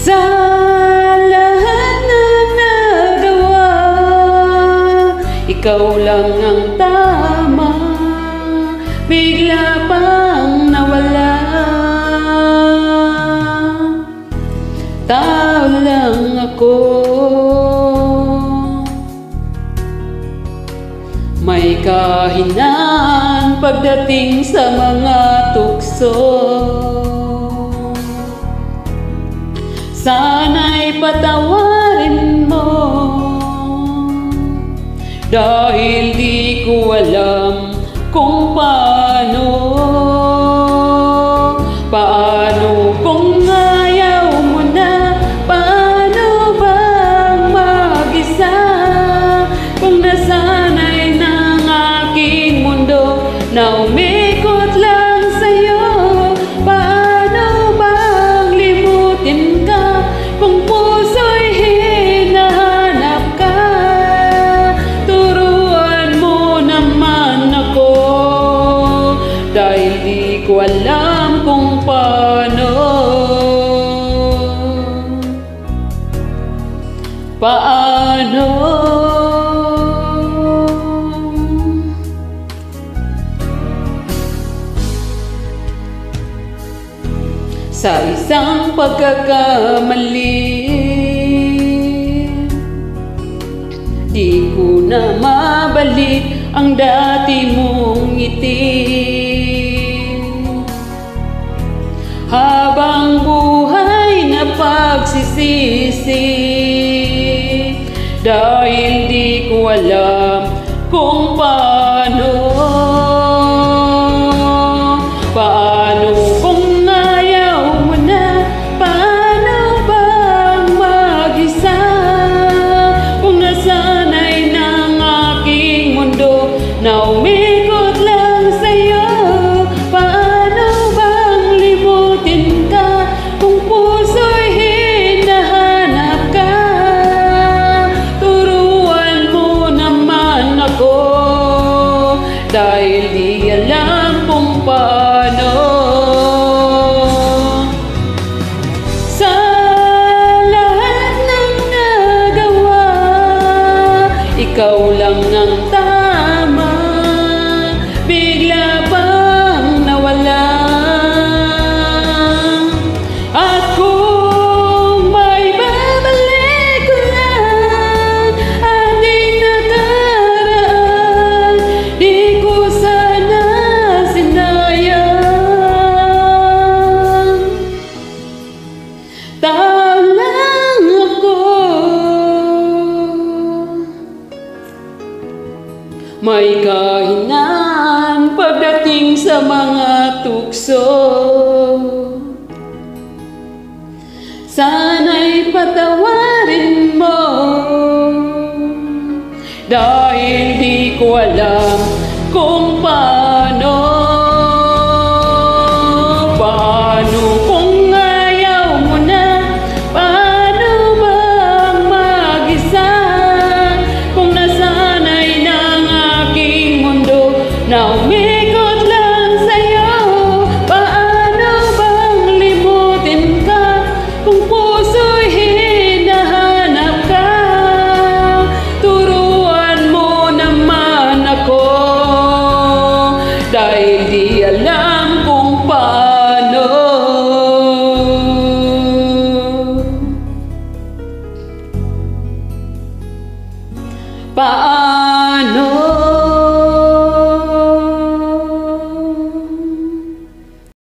Sa lahat ng nagawa, ikaw lang ang tama, bigla pang nawala. Tao lang ako, may kahinaan pagdating sa mga tukso. Sana'y patawarin mo, dahil di ko alam kung paano. Paano kung ayaw mo na? Paano bang mag-isa? Kung nasanay ng aking mundo na umikot lang sa'yo, paano bang limutin ka? Kung puso'y hinahanap ka, turuan mo naman ako, dahil di ko alam kung paano. Paano? Sa isang pagkakamali, di ko na mabalik ang dati mong ngiti. Habang buhay na pagsisisi, dahil di ko alam kung paano. Paano kung ayaw mo na? Paano bang mag-isa? Kung nasanay ng aking mundo na umikot lang sa'yo, paano bang limutin ka? Kung puso'y hinahanap ka, turuan mo naman ako, dahil di alam kung paano. Sa lahat ng nagawa, ikaw lang ang tama, bigla pang nawala. At kung may babalik ulan ating nakaraan, di ko sana sinayang. Tao lang ako, may kahinaan pagdating sa mga tukso. Sana'y patawarin mo, dahil di ko alam kung paano. Paano kung ayaw mo na? Paano bang mag-isa? Kung nasanay ng aking mundo na umikot lang sa'yo, paano bang limutin ka? Kung puso'y hinahanap ka, turuan mo naman ako, dahil di alam kung paano. Paano?